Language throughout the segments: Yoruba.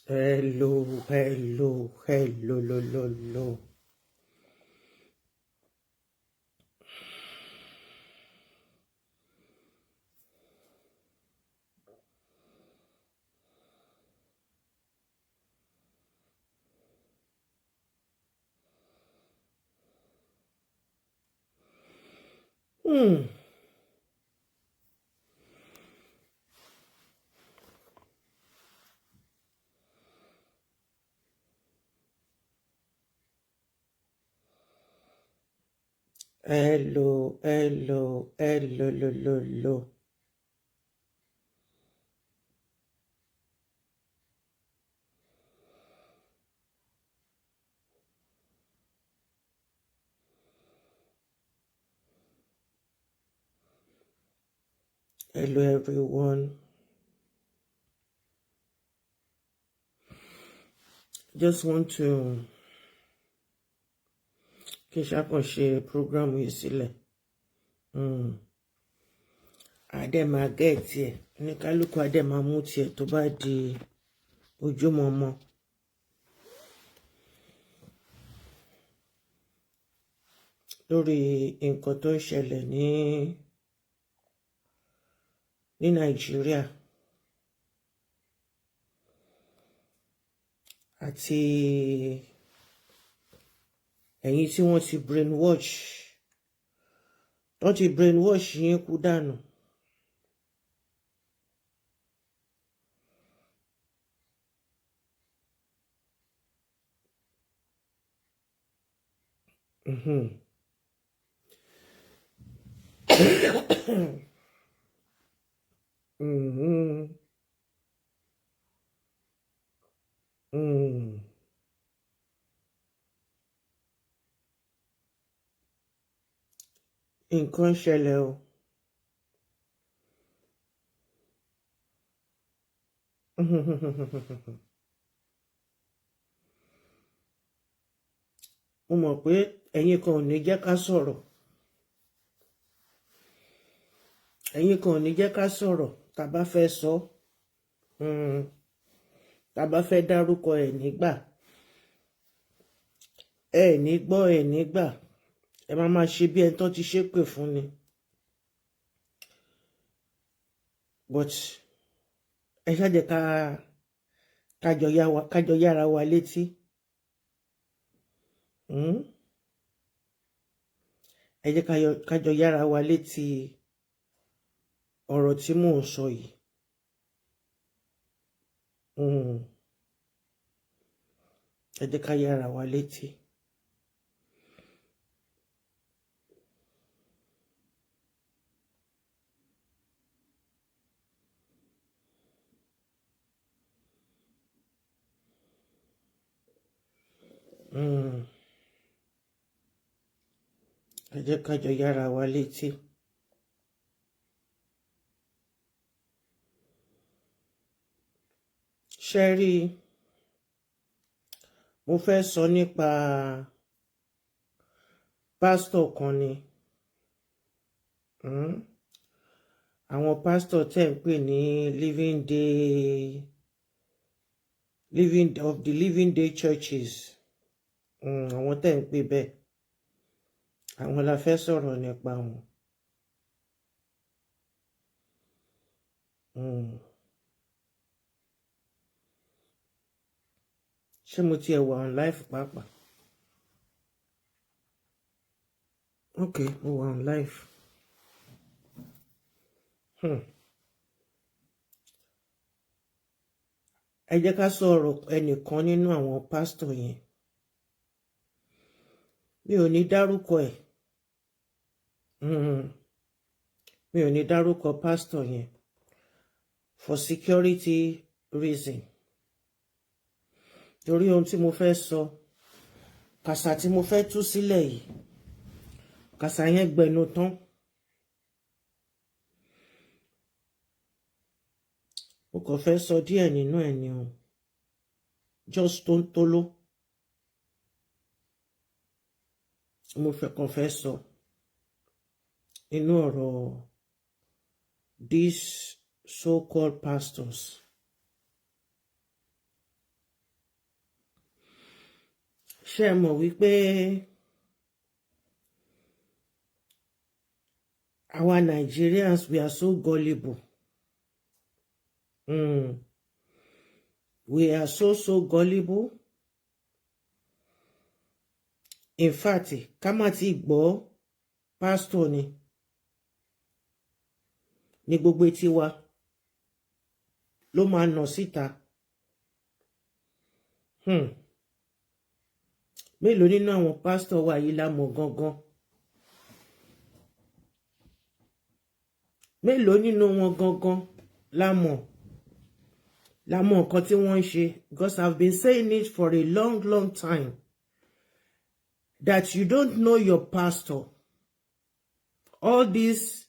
Hello, hello, hello, lo, lo, lo. Hmm. Hello, hello, hello, lo, lo, lo. Hello, everyone. Just want to kí n ṣàkànṣe program yìí sílẹ̀. Adé máa gẹ̀ẹ́tì ẹ̀ ní kálukú adé máa mú tiẹ̀ tó bá di ojúmọmọ. Lórí nǹkan tó ń ṣẹlẹ̀ ní Nàìjíríà àti ẹ̀yin tí wọ́n ti brainwash yín kú dànù. Nǹkan ṣẹlẹ̀ o. Mo mọ̀ pé ẹ̀yin kan ò ní jẹ́ ká sọ̀rọ̀. Ẹ̀yin kan ò ní jẹ́ ká sọ̀rọ̀ tá bá fẹ́ sọ. Tá bá fẹ́ dárúkọ ẹ̀ nígbà. Ẹ ní gbọ́ ẹ̀ nígbà. Ẹ máa ṣe bí ẹni tó ti ṣépè fún ni. But ẹ ṣáàjẹ kájọ yára wa létí. Ẹ jẹ́ kájọ yára wa létí ọ̀rọ̀ tí mò ń sọ yìí. Ẹ jẹ́ ká yára wa létí. Ẹ jẹ́ kájọ yára wa létí. Ṣé rí, mo fẹ́ sọ nípa pásítọ̀ kan ni. Àwọn pásítọ̀ tẹ́ ń pè ní Living Day churches. Àwọn tẹ́ ń pè bẹ́ẹ̀. Àwọn la fẹ́ sọ̀rọ̀ nípa wọn. Ṣé mo tiẹ̀ wà on live pàápàá? Okay, mo wà on live. Ẹ jẹ́ ká sọ̀rọ̀ ẹnìkan nínú àwọn pásítọ̀ yẹn. Mi ò ní dárúkọ ẹ̀. Mi ò ní dárúkọ pásítọ̀ yẹn for security reason. Torí ohun tí mo fẹ́ sọ, kàsà tí mo fẹ́ tú sílẹ̀ yìí, kàsà yẹn gbẹnu tán. Mo kàn fẹ́ sọ díẹ̀ nínú ẹ̀ ni o. Just tóńtóló. Mo kàn fẹ́ sọ nínú ọ̀rọ̀ these so-called pastors. ṣé mọ̀ wípé our Nigerians, we are so gullible. We are so gullible. In fact, ká má ti gbọ́ pastor ni gbogbo etí wa ló máa nà síta. Mélòó nínú àwọn pastor wa yìí la mọ̀ gangan? Mélòó nínú wọn gangan la mọ̀ nǹkan tí wọ́n ń ṣe? Because I've been saying it for a long time that you don't know your pastor. All these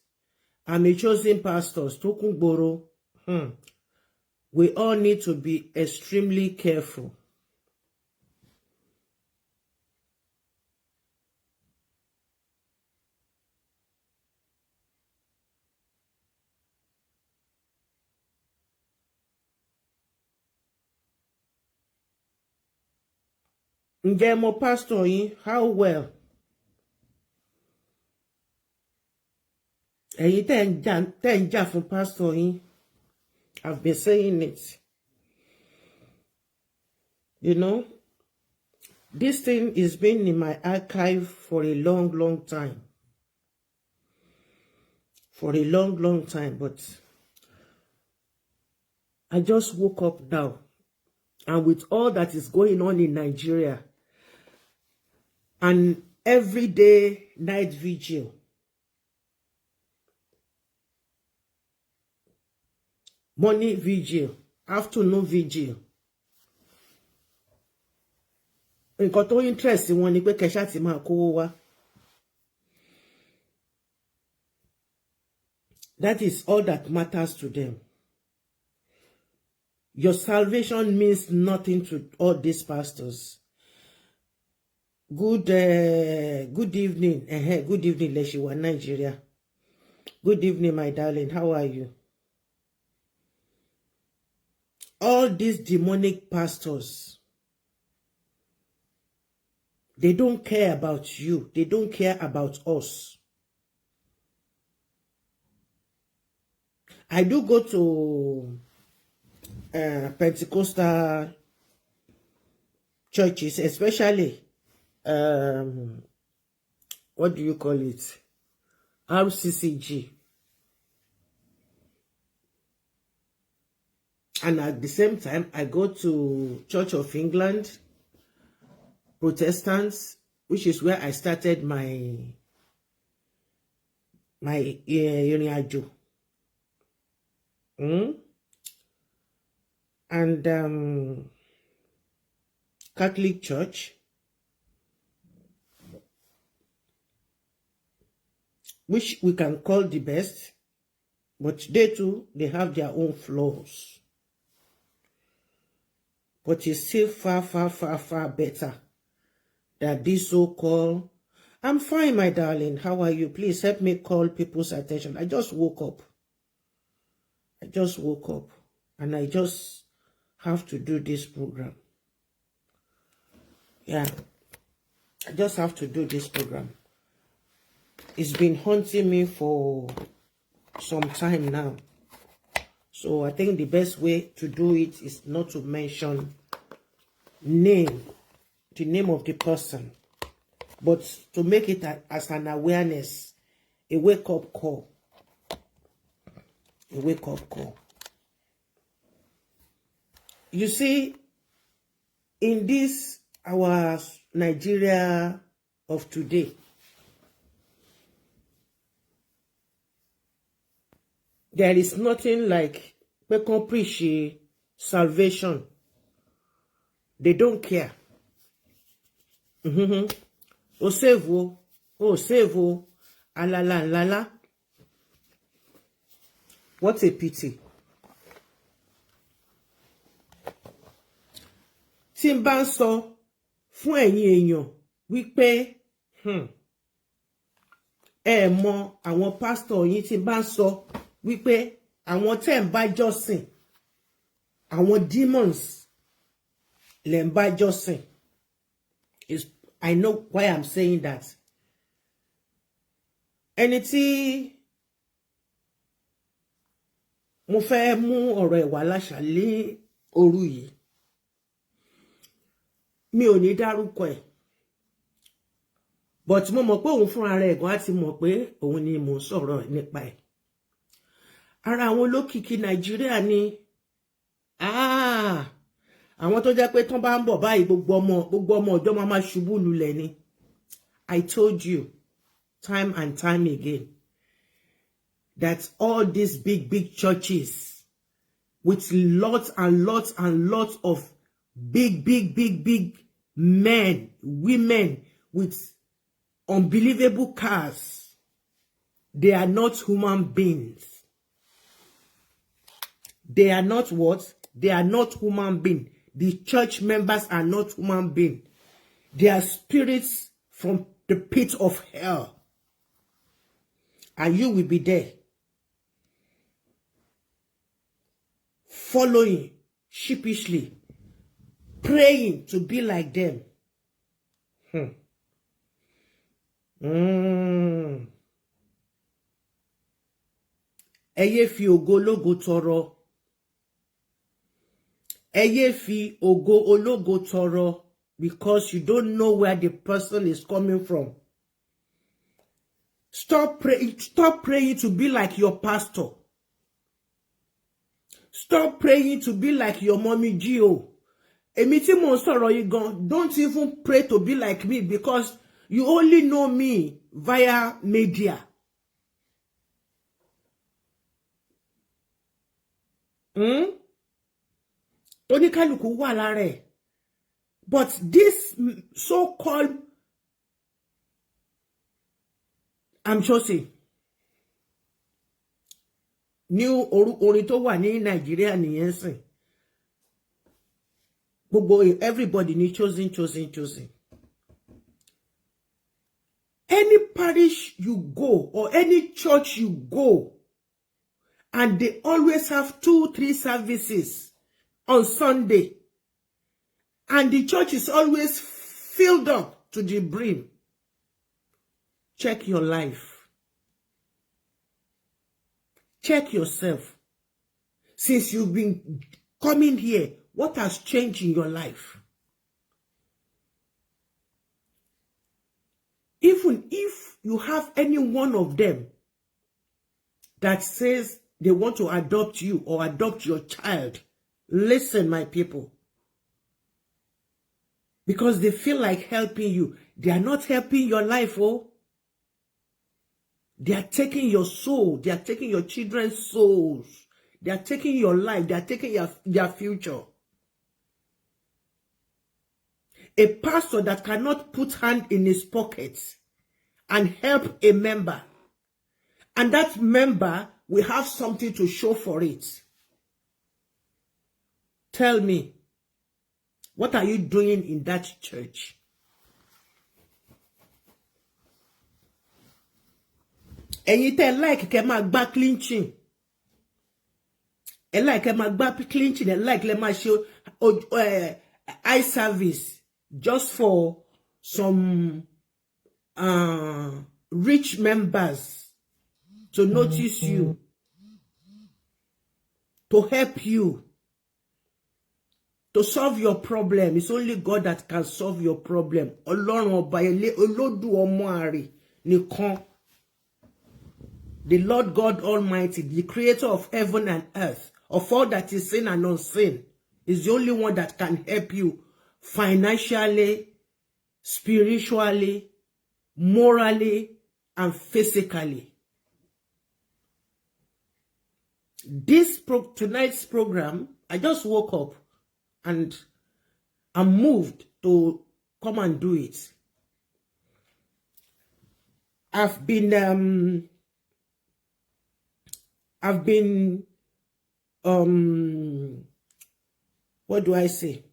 chosen pastors tó kún gbòòrò, we all need to be extremely careful. Ǹjẹ́ mo pastor yín? How well? Ẹ̀yin tẹ́ ń jà fún pastor yín. I've been saying it. You know, this thing is been in my archive for a long time. For a long time, but I just woke up now. And with all that is going on in Nigeria, and everyday night vigil, morning vigil, afternoon vigil, nǹkan tó interest wọn ni pé kẹ́ṣà ti máa kówó wá. That is all that matters to them. Your salvation means nothing to all these pastors. Good evening. Good evening, Leshiwa, Nigeria. Good evening, my darling. How are you? All these demonic pastors, they don't care about you. They don't care about us. I do go to Pentecostal churches, especially what do you call it? RCCG. And at the same time, I go to Church of England, Protestants, which is where I started my Ènìyàn. And Catholic Church, which we can call the best, but they too, they have their own flaws. But it's still far better than this so-called. I'm fine, my darling. How are you? Please help me call people's attention. I just woke up. And I just have to do this program. Yeah. I just have to do this program. It's been haunting me for some time now. So I think the best way to do it is not to mention the name of the person, but to make it as an awareness, a wake-up call. A wake-up call. You see, in this, our Nigeria of today, there is nothing like we can preach salvation. They don't care. Oh, save you. Oh, save you. Alala. What a pity. Tí n bá ń sọ fún ẹ̀yin èèyàn wípé ẹ mọ̀ àwọn pastor yín, tí n bá ń sọ wípé àwọn tẹ́ ń bá jọ́sìn, àwọn demons lẹ ń bá jọ́sìn, I know why I'm saying that. Ẹni tí mo fẹ́ mú ọ̀rọ̀ ẹ̀ wá láṣàlẹ̀ òru yìí, mi ò ní dárúkọ ẹ̀, but mo mọ̀ pé òun fúnra rẹ̀ gan á ti mọ̀ pé òun ni mo sọ̀rọ̀ nípa ẹ̀. Ara àwọn olókìkí Nàìjíríà ni àwọn tó jẹ́ pé tán bá ń bọ̀ báyìí gbogbo ọmọ ọjọ́ máa ṣubú lulẹ̀ ni. I told you time and time again that all these big churches with lots and lots and lots of big men, women with unbelievable cars, they are not human beings. They are not what? They are not human beings. The church members are not human beings. They are spirits from the pit of hell. And you will be there, following sheepishly, praying to be like them. Ẹ yé fi Ogunlogo tọrọ. Ẹ yé fi Ogunlogo tọrọ, because you don't know where the person is coming from. Stop praying to be like your pastor. Stop praying to be like your mommy Gio. Èmi tí mo sọ̀rọ̀ yìí gan, don't even pray to be like me, because you only know me via media. Oníkálùkù wà lára ẹ̀. But this so-called, I'm choosing, new orin tó wà ní Nàìjíríà nìyẹn sìn. Everybody ní choosing. Any parish you go or any church you go, and they always have 2-3 services on Sunday, and the church is always filled up to the brim. Check your life. Check yourself. Since you've been coming here, what has changed in your life? Even if you have any one of them that says they want to adopt you or adopt your child, listen, my people. Because they feel like helping you. They are not helping your life, oh. They are taking your soul. They are taking your children's souls. They are taking your life. They are taking their future. A pastor that cannot put hand in his pocket and help a member, and that member will have something to show for it. Tell me, what are you doing in that church? Ẹ̀yin tẹ́ like kẹ́ máa gbá clinching. Ẹ like kẹ́ máa gbá clinching. Ẹ like lẹ́ máa ṣe eye service just for some rich members to notice you, to help you, to solve your problem. It's only God that can solve your problem. Ọlọ́run ọba Olódùmarè nìkan. The Lord God Almighty, the creator of heaven and earth, of all that is seen and unseen, is the only one that can help you financially, spiritually, morally, and physically. Tonight's program, I just woke up and I'm moved to come and do it. I've been what do I say?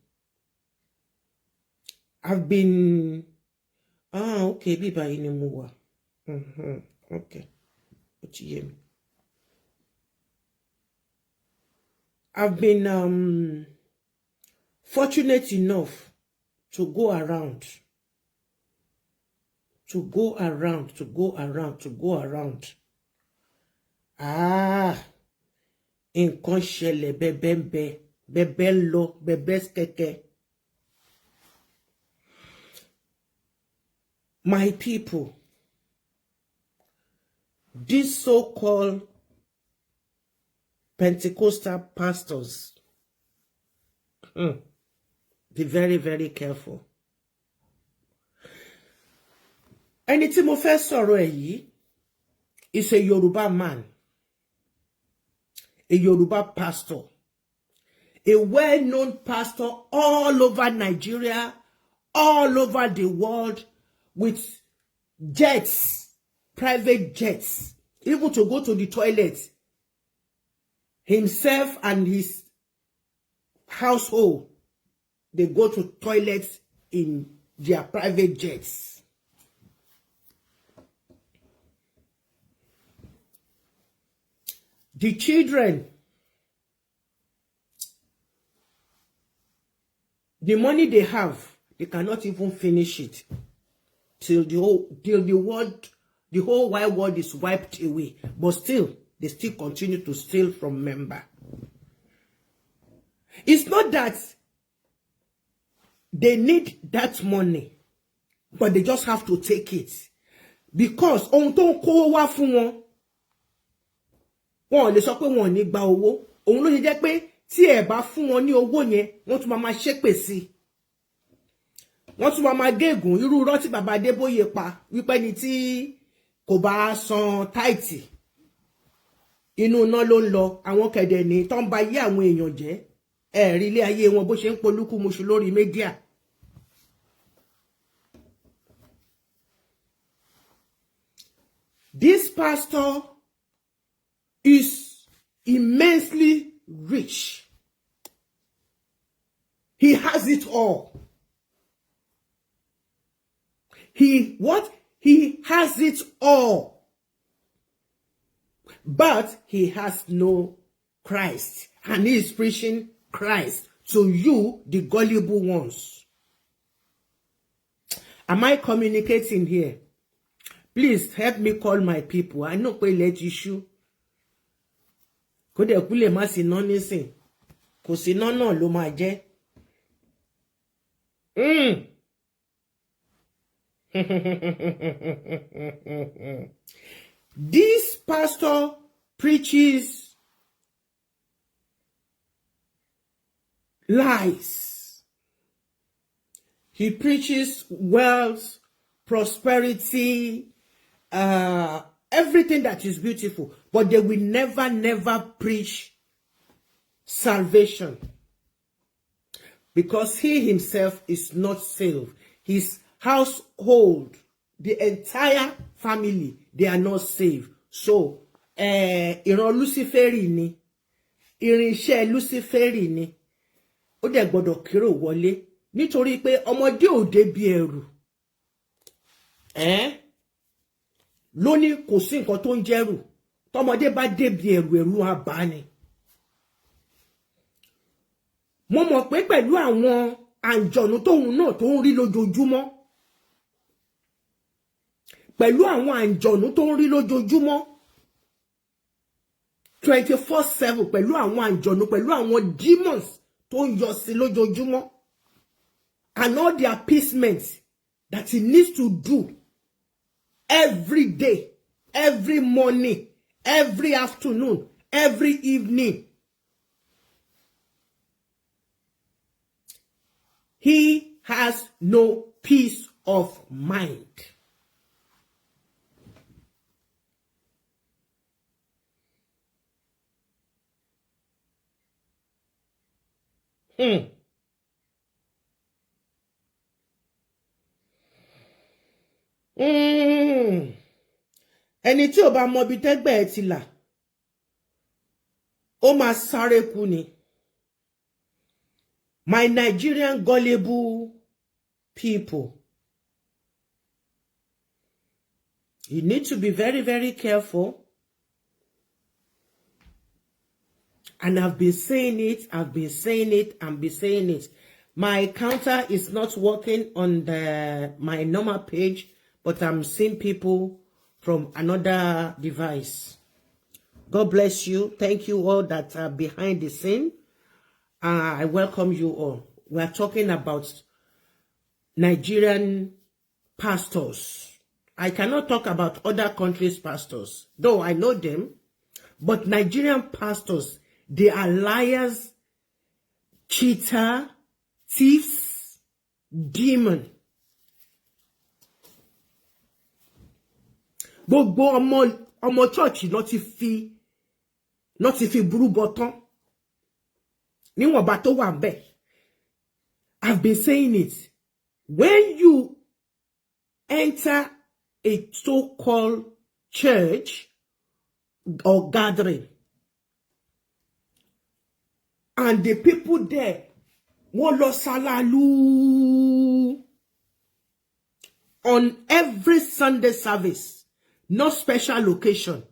I've been okay, biba ini muwa. Okay. What you hear me? I've been fortunate enough to go around to go around, to go around, to go around. Nǹkan ṣẹlẹ̀ bẹ́bẹ́ lọ, bẹ́bẹ́ kẹ̀kẹ́. My people, these so-called Pentecostal pastors, be very, very careful. Ẹni tí mo fẹ́ sọ̀rọ̀ ẹ̀ yìí is a Yoruba man, a Yoruba pastor, a well-known pastor all over Nigeria, all over the world, with jets, private jets, even to go to the toilet. Himself and his household, they go to toilets in their private jets. The children, the money they have, they cannot even finish it till the whole wide world is wiped away. But still, they still continue to steal from member. It's not that they need that money, but they just have to take it. Because ohun tó kó wá fún wọn, wọ́n lè sọ pé wọ́n ní gba owó. Òun ló ṣe jẹ́ pé tí ẹ bá fún wọn ní owó yẹn, wọ́n tún máa ṣépè sí. Wọ́n tún máa gégùn irú irọ́ tí bàbá Adébóyè pa wípé ni tí kò bá san táìtì inú iná ló ń lọ. Àwọn kẹ̀dẹ̀ ní tó ń ba ayé àwọn èèyàn jẹ́. Rí ilé ayé wọn bó ṣe ń polúkú muṣu lórí mídíà. This pastor is immensely rich. He has it all. He has it all. But he has no Christ. And he is preaching Christ to you, the gullible ones. Am I communicating here? Please help me call my people. I know pé let issue. Kò dẹ̀ kú lè má sí iná nísìn. Kò sí iná náà ló máa jẹ́. This pastor preaches lies. He preaches wealth, prosperity, everything that is beautiful, but they will never preach salvation, because he himself is not saved. His household, the entire family, they are not saved. So, ìran Luciferi ni, irinṣẹ́ Luciferi ni, ó dẹ̀ gbọ́dọ̀ kérò wọlé, nítorí pé ọmọdé ò débi ẹrù. Lóní kò sí nǹkan tó ń jẹ́rù. Tọ́mọdé bá débi ẹrù, ẹrù á bà ni. Mo mọ̀ pé pẹ̀lú àwọn àǹjọ̀nú tóun náà tó ń rí lójoojúmọ́. Pẹ̀lú àwọn àǹjọ̀nú tó ń rí lójoojúmọ́. 24/7 pẹ̀lú àwọn àǹjọ̀nú, pẹ̀lú àwọn demons tó ń yọ sí lójoojúmọ́. And all the appeasement that he needs to do every day, every morning, every afternoon, every evening. He has no peace of mind. Ẹni tí ò bá mọ bí tẹ́gbẹ́ ẹ ti là, ó máa sáré kú ni. My Nigerian gullible people, you need to be very, very careful. And I've been saying it, I've been saying it. My counter is not working on my normal page, but I'm seeing people from another device. God bless you. Thank you all that are behind the scene. I welcome you all. We are talking about Nigerian pastors. I cannot talk about other countries' pastors, though I know them. But Nigerian pastors, they are liars, cheater, thieves, demon. Gbogbo ọmọ church not if burú bọ̀tán. Níwọ̀n bá tó wà ńbẹ̀. I've been saying it. When you enter a so-called church or gathering, and the people there wọ́n lọ salalu on every Sunday service, no special occasion.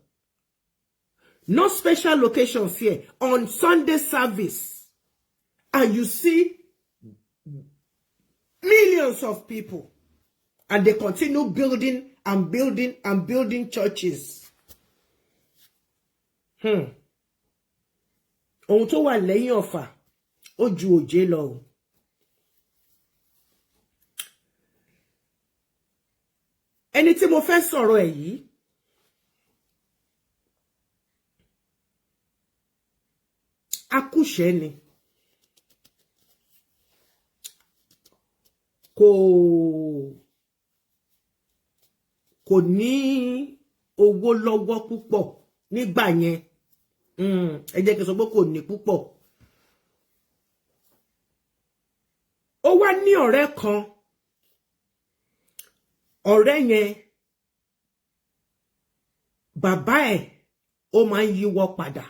No special occasions here. On Sunday service. And you see millions of people. And they continue building and building and building churches. Ohun tó wà lẹ́yìn ọ̀fà, ó ju òjé lọ. Ẹni tí mo fẹ́ sọ̀rọ̀ ẹ̀ yìí, akúṣẹ̀ ni. Kò ní owó lọ́wọ́ púpọ̀ nígbà yẹn. Ẹ jẹ́ kí n sọ pé kò ní púpọ̀. Ó wá ní ọ̀rẹ́ kan. Ọ̀rẹ́ yẹn, bàbá ẹ̀ ó máa ń yíwọ́ padà.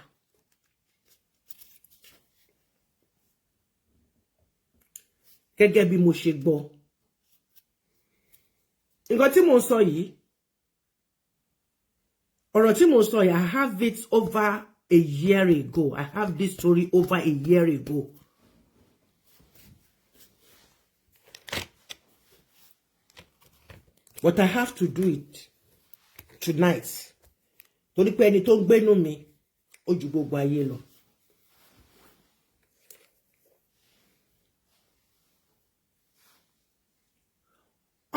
Gẹ́gẹ́ bí mo ṣe gbọ́. Nǹkan tí mo sọ yìí, ọ̀rọ̀ tí mo sọ yìí, I have it over a year ago. I have this story over a year ago. But I have to do it tonight. Torí pé ẹni tó ń gbénú mi, ó ju gbogbo ayé lọ.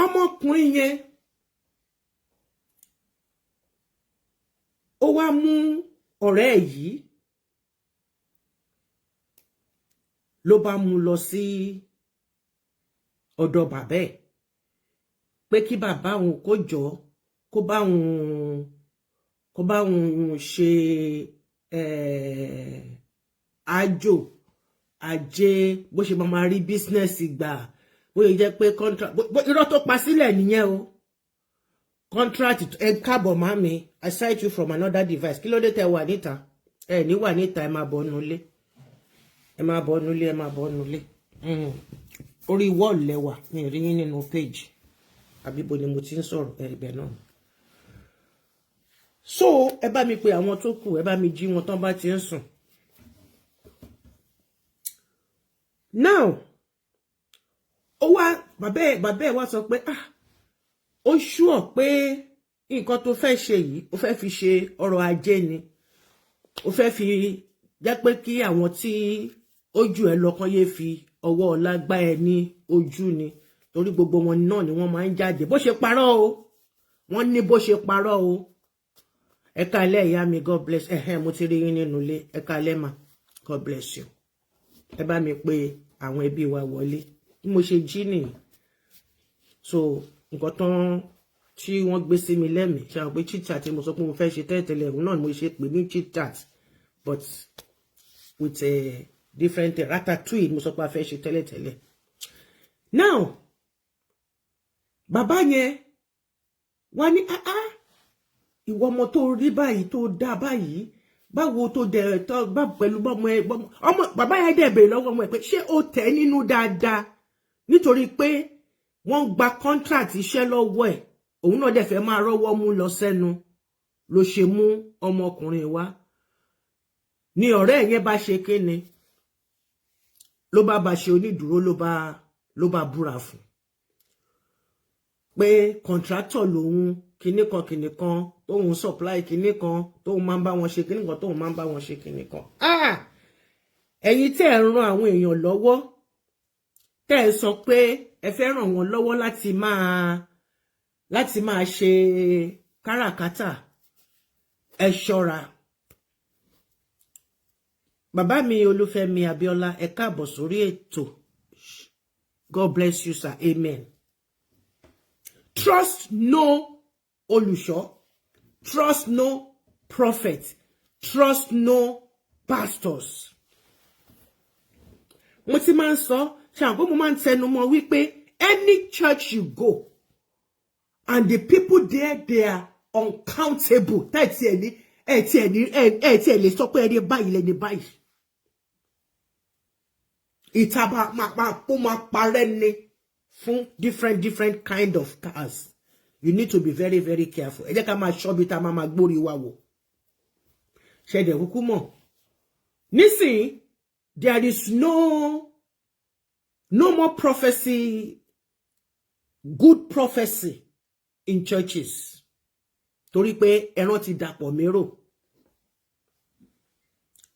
Ọmọkùnrin yẹn, ó wá mú ọ̀rẹ́ yìí, ló bá mú lọ sí ọ̀dọ̀ bàbá ẹ̀, pé kí bàbá òun kó jọ, kó bá òun ṣe àjò ajé, bó ṣe máa rí business gbà. Bóyá jẹ́ pé contract, irọ́ tó pa sílẹ̀ nìyẹn o. Contract, ẹ káàbọ̀ mami, I cite you from another device. Kí ló dé tẹ́ wà níta? Ẹ ní wà níta, ẹ máa bọ̀ nulẹ̀. Ẹ máa bọ̀ nulẹ̀, ẹ máa bọ̀ nulẹ̀. Orí wall lẹ́wà, mi rí yín nínú page. Àbíbo ni mo ti ń sọ̀rọ̀ ibẹ̀ náà. So, ẹ bá mi pè àwọn tó kù, ẹ bá mi jí wọn tán bá ti ń sùn. Now, bàbá ẹ̀ wá sọ pé ó ṣúọ̀ pé nǹkan tó fẹ́ ṣe yìí ó fẹ́ fi ṣe ọrọ̀ ajé ni, ó fẹ́ fi jẹ́ pé kí àwọn tí ojú ẹ̀ lọ́kàn yé fi ọwọ́ ọlá gbá ẹ ní ojú ni, torí gbogbo wọn náà ni wọ́n máa ń jáde bó ṣe parọ́ o, wọ́n ní bó ṣe parọ́ o. Ẹ káalẹ́ ìyá mi, God bless. Mo ti rí yín nínú ilé. Ẹ káalẹ́ ma, God bless you. Ẹ bá mi pè àwọn ẹbí wa wọlé. Mo ṣe jí nìyí. So nǹkan tán tí wọ́n gbé sí mi lẹ́mìí, ṣe àwọn pé chit chat tí mo sọ pé mo fẹ́ ṣe tẹ́lẹ̀tẹ́lẹ̀ òun náà ni mo ṣe pè ní chit chat, but with a different ratatouille mo sọ pé a fẹ́ ṣe tẹ́lẹ̀tẹ́lẹ̀. Now bàbá yẹn wá ní ìwọ ọmọ tó rí báyìí tó dá báyìí, báwo tó dẹ̀ tó bá pẹ̀lú ọmọ bàbá yẹn dẹ̀ bèrè lọ́wọ́ ọmọ ẹ̀ pé ṣé ó tẹ̀ nínú dáadáa, nítorí pé wọ́n gba contract iṣẹ́ lọ́wọ́ ẹ̀, òun náà dẹ̀ fẹ́ máa rọ́wọ́ mú lọ sẹ́nu, ló ṣe mú ọmọkùnrin wá. Ni ọ̀rẹ́ yẹn bá ṣe kéne, ló bá ṣe onídùúró, ló bá búra fún. pé contractor lòun kinní kan tóun supply kinní kan tóun máa ń bá wọn ṣe kinní kan tóun máa ń bá wọn ṣe kinní kan. Ẹ̀yin tẹ́ ẹ ràn àwọn èèyàn lọ́wọ́ tẹ́ ẹ sọ pé ẹ fẹ́ ràn wọ́n lọ́wọ́ láti máa ṣe káràkátà, ẹ ṣọ́ra. Bàbá mi Olúfẹ́mi Abíọ́lá, ẹ káàbọ̀ sórí ètò. God bless you, sir. Amen. Trust no olùṣọ́. Trust no prophet. Trust no pastors. Mo ti máa ń sọ, ṣàǹkó mo máa ń tẹnu mọ́ wípé any church you go and the people there, they are uncountable. Táìtì ẹ̀ lè sọ pé ẹni báyìí lẹni báyìí. Ìtàbà máa parẹ́ ni fún different kind of cars. You need to be very, very careful. Ẹ jẹ́ ká máa ṣọ́bi tá a máa gbórí wa wò. Ṣẹ̀dẹ̀ kúkú mọ̀. Nísìnyí, there is no more prophecy, good prophecy in churches. Torí pé ẹran ti dàpọ̀ mérò.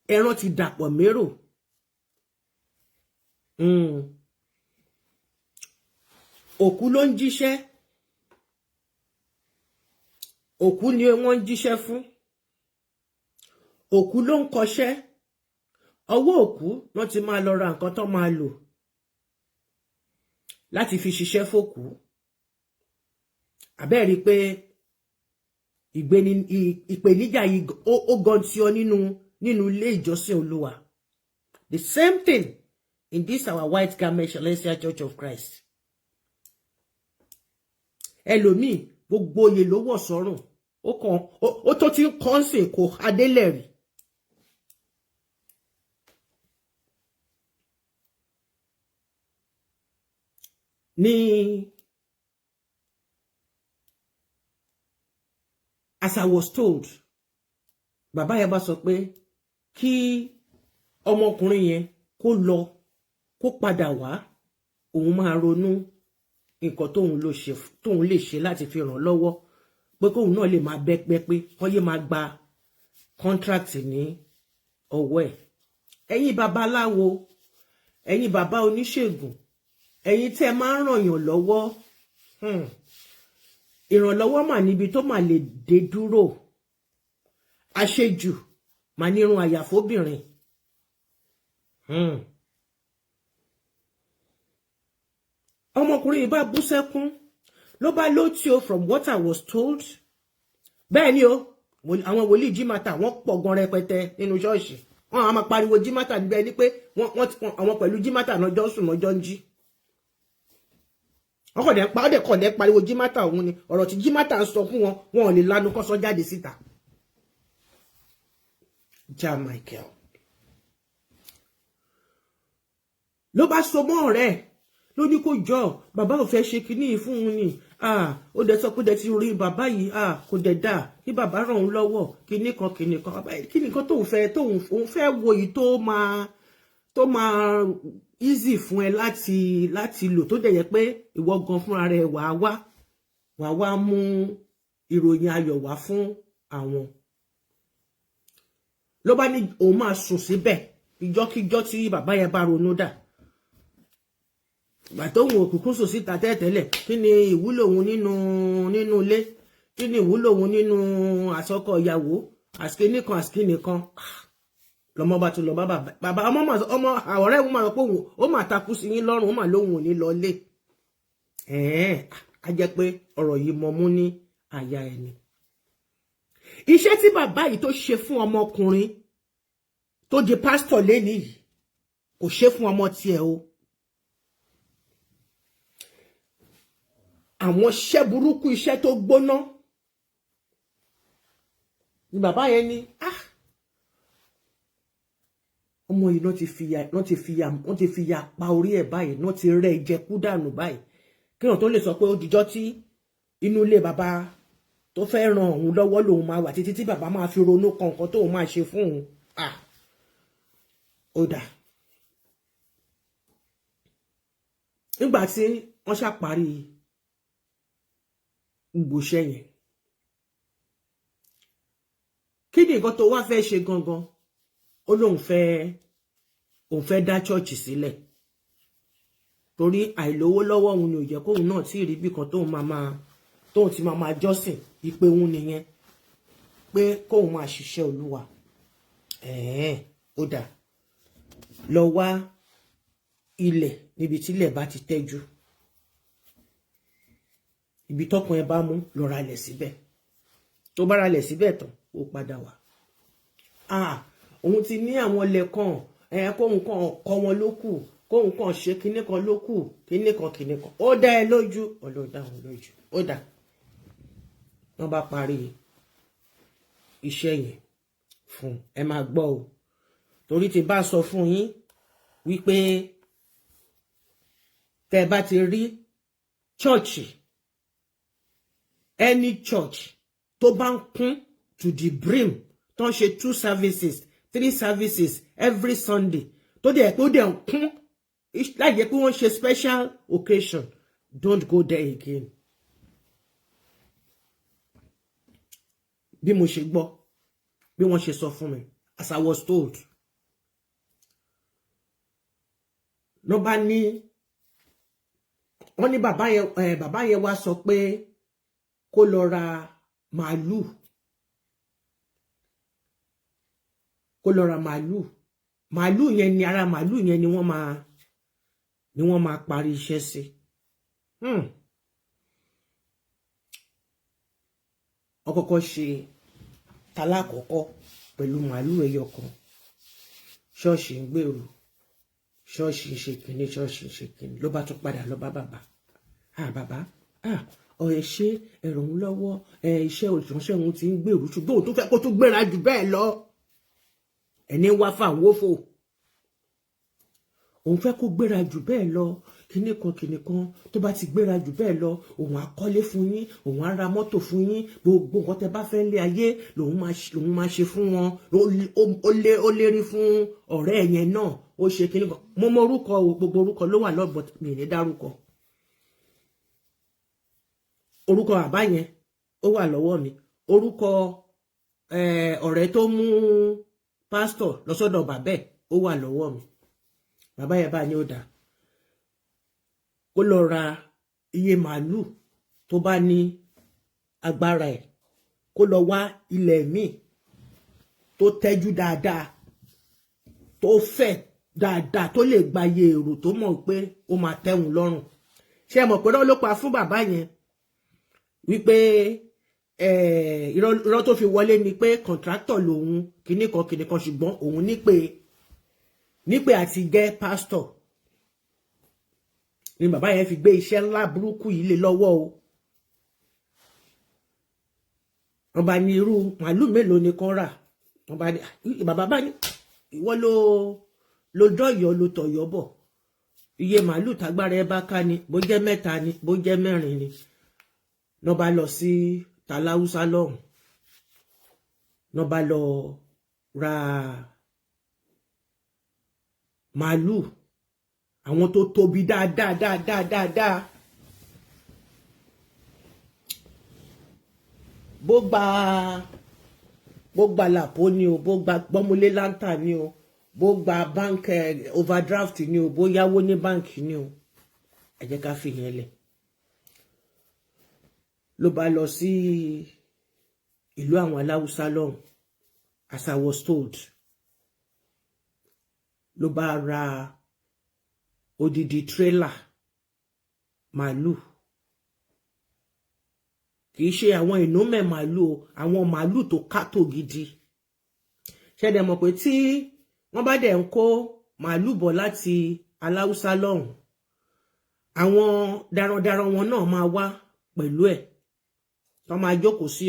Ẹran ti dàpọ̀ mérò. Òkú ló ń jíṣẹ́. Òkú ni wọ́n ń jíṣẹ́ fún. Òkú ló ń kọṣẹ́. Ọwọ́ òkú ló ti máa lọ ra nǹkan tó máa lò láti fi ṣiṣẹ́ fòkú. Àbẹ́ rí pé ìpèníjà yìí ó gan tí ọ nínú ilé ìjọsìn Olúwa. The same thing in this our white garment Celestial Church of Christ. Ẹlòmíì gbogbo oyè ló wọ̀ sọ́rùn. Ó tó ti ń kọ́nsìn kò adélẹ̀ rí. As I was told, bàbá yẹn bá sọ pé kí ọmọkùnrin yẹn kó lọ kó padà wá, òun máa ronú nǹkan tóun lè ṣe láti fi ràn lọ́wọ́, pé kóun náà lè máa bẹ́pẹ́ pé kán yé máa gba contract ní ọwọ́ ẹ̀. Ẹ̀yin babaláwo, ẹ̀yin bàbá oníṣègùn, ẹ̀yin tẹ́ máa ń ràn yàn lọ́wọ́, ìrànlọ́wọ́ mà níbi tó mà lè dé dúró. Àṣejù mà nírun àyàfóbìnrin. Ọmọkùnrin yìí bá bú sẹ́kún ló bá lótí o from what I was told. Bẹ́ẹ̀ ni o, àwọn wòlíì jímátà wọ́n pọ̀ gan rẹpẹtẹ nínú ṣọ́ọ̀ṣì. Wọ́n á máa pariwo jímátà níbẹ̀ ni pé àwọn pẹ̀lú jímátà náà jọ sùn náà jọ ń jí. Ọdẹ kọ̀dẹ̀ pariwo jímátà òun ni ọ̀rọ̀ tí jímátà ń sọ fún wọn ò lè lanu kó sọ jáde síta. Ja Michael ló bá so mọ́ ọ̀rẹ́ ló ní kó jọ bàbá ò fẹ́ ṣe kinní fún un ni ó dẹ̀ sọ pé dẹ̀ ti rí bàbá yìí kò dẹ̀ dà kí bàbá ràn òun lọ́wọ́ kinní kan bàbá kinní kan tóun fẹ́ wo yìí tó máa easy fún ẹ láti lò tó dẹ̀ yẹ pé ìwọ gan fúnra rẹ̀ wàá wá mú ìròyìn ayọ̀ wá fún àwọn. Ló bá ní òun máa sùn síbẹ̀ ìjọ́kíjọ́ tí bàbá yẹn bá ronú dà. Ìgbà tóun òkùnkùn sùn síta tẹ́tẹ́lẹ̀ kí ni ìwúlò òun nínú ilé, kí ni ìwúlò òun nínú àsọkọ ìyàwó àsìkíní kan lọmọ bá tún lọ bàbá ọmọ àwọ̀rẹ́ òun máa sọ pé ó máa takú sí yín lọ́rùn ó máa lóhun ò ní lọ lé. A jẹ́ pé ọ̀rọ̀ yìí mọ mú ní àyà ẹni. Iṣẹ́ tí bàbá yìí tó ṣe fún ọmọkùnrin tó di pásítọ̀ lẹ́ni yìí kò ṣe fún ọmọ tiẹ̀ o. Àwọn iṣẹ́ burúkú iṣẹ́ tó gbóná ni bàbá yẹn ní ọmọ yìí wọ́n ti fi ya pa orí ẹ̀ báyìí, wọ́n ti rẹ́ ìjẹkú dànù báyìí kí wọ́n tó lè sọ pé ó dijọ́ tí inú ilé bàbá tó fẹ́ ràn òun lọ́wọ́ lòun máa wà títí tí bàbá máa fi ronú kan nǹkan tóun máa ṣe fún òun. Ó dà. Nígbà tí wọ́n ṣàparí gbòṣẹ́ yẹn. Kí ni nǹkan tó wá fẹ́ ṣe gangan? Ó lóun fẹ́ dá church sílẹ̀. Torí àìlówó lọ́wọ́ òun ni ò jẹ́ kóun náà tí rí bí kan tóun ti máa jọ́sìn ìpè òun nìyẹn. Pé kóun máa ṣiṣẹ́ Olúwa. Ó dà. Lọ wá ilẹ̀ níbi tí ilẹ̀ bá ti tẹ́jú. Ibi tọ́kàn ẹ bá mú lọ ra lẹ̀ síbẹ̀. Tó bá ra lẹ̀ síbẹ̀ tán ó padà wá. Òun ti ní àwọn ilẹ̀ kan kóun kan kọ́ wọn lókù, kóun kan ṣe kinní kan lókù, kinní kan. Ó dá ẹ lójú, ọlọ́dà òun lójú. Ó dà. Wọ́n bá parí iṣẹ́ yẹn fún ẹ máa gbọ́ o. Torí tí bá sọ fún yín wípé tẹ́ bá ti rí church, any church tó bá ń kún to the brim, tó ń ṣe 2 services 3 services every Sunday, tó dẹ̀ ń kún láì jẹ́ pé wọ́n ṣe special occasion, don't go there again. Bí mo ṣe gbọ́, bí wọ́n ṣe sọ fún mi, as I was told. Ló bá ní wọ́n ní bàbá yẹn wá sọ pé kó lọ ra màálù. Kó lọ ra màálù. Màálù yẹn ni ara màálù yẹn ni wọ́n máa parí iṣẹ́ sí. Ó kọ́kọ́ ṣe talákọ̀ọ́kọ́ pẹ̀lú màálù ẹyọ kan. Ṣọ́ọ̀ṣì ń gbèrú. Ṣọ́ọ̀ṣì ń ṣe kìíní. Ló bá tún padà lọ bá bàbá. Bàbá, ọ̀rẹ́ ṣe ẹ̀rọ òun lọ́wọ́, iṣẹ́ òṣìṣẹ́ òun ti ń gbèrú, ṣùgbọ́n òun tó fẹ́ kó tún gbéra jù bẹ́ẹ̀ lọ. Ẹni wá fà wófò. Òun fẹ́ kó gbéra jù bẹ́ẹ̀ lọ. Kíní kan tó bá ti gbéra jù bẹ́ẹ̀ lọ, òun á kọ́lé fún yín, òun á ra mọ́tò fún yín, gbogbo nǹkan tẹ́ bá fẹ́ lé ayé lòun máa ṣe fún wọn. Ó lérí fún ọ̀rẹ́ yẹn náà. Ó ṣe kíní kan. Mo mọ orúkọ o, gbogbo orúkọ ló wà lọ́bọ̀ mi ní dárúkọ. Orúkọ bàbá yẹn ó wà lọ́wọ́ mi. Orúkọ ọ̀rẹ́ tó mú pásítọ̀ lọ́sọ́dọ̀ bàbá ẹ̀ ó wà lọ́wọ́ mi. Bàbá yẹn bá ní ó dà. Kó lọ ra iye màálù tó bá ní agbára ẹ̀. Kó lọ wá ilẹ̀ míì tó tẹ́jú dáadáa, tó fẹ̀ dáadáa, tó lè gba iye èrò tó mọ̀ pé ó máa tẹ́hun lọ́rùn. Ṣé ẹ mọ̀ pé ló pa fún bàbá yẹn wípé irọ́ tó fi wọlé ni pé kọ̀ǹtráktọ̀ lòun kíní kan ṣùgbọ́n òun nípe àti jẹ́ pásítọ̀ ni bàbá yẹn fi gbé iṣẹ́ ńlá burúkú yìí lé lọ́wọ́ o. Wọ́n bá ní irú màálù mélòó ni kan rà. Wọ́n bá ní bàbá bá ní ìwọ ló dọ́yọ̀ ló tọ̀yọ̀ bọ̀. Iye màálù tágbára ẹ bá ká ni, bó jẹ́ 3 ni, bó jẹ́ 4 ni. Ló bá lọ sí Tàláúsá lọ́hùn. Ló bá lọ ra màálù àwọn tó tóbi dáadáa. Bó gba làpó ni o, bó gba gbọ́múlé láńtà ni o, bó gba bank overdraft ni o, bó yáwó ní báǹkì ni o. Ẹ jẹ́ ká fi yẹn lẹ̀. Ló bá lọ sí ìlú àwọn aláwùsá lọ́hùn, as I was told. Ló bá ra odidi trailer màálù. Kìí ṣe àwọn ìnúmẹ̀ màálù o, àwọn màálù tó kátó gidi. Ṣé dẹ̀ mọ̀ pé tí wọ́n bá dẹ̀ ń kó màálù bọ̀ láti aláwùsá lọ́hùn, àwọn darandaran wọn náà máa wá pẹ̀lú ẹ̀. Wọ́n máa jókòó sí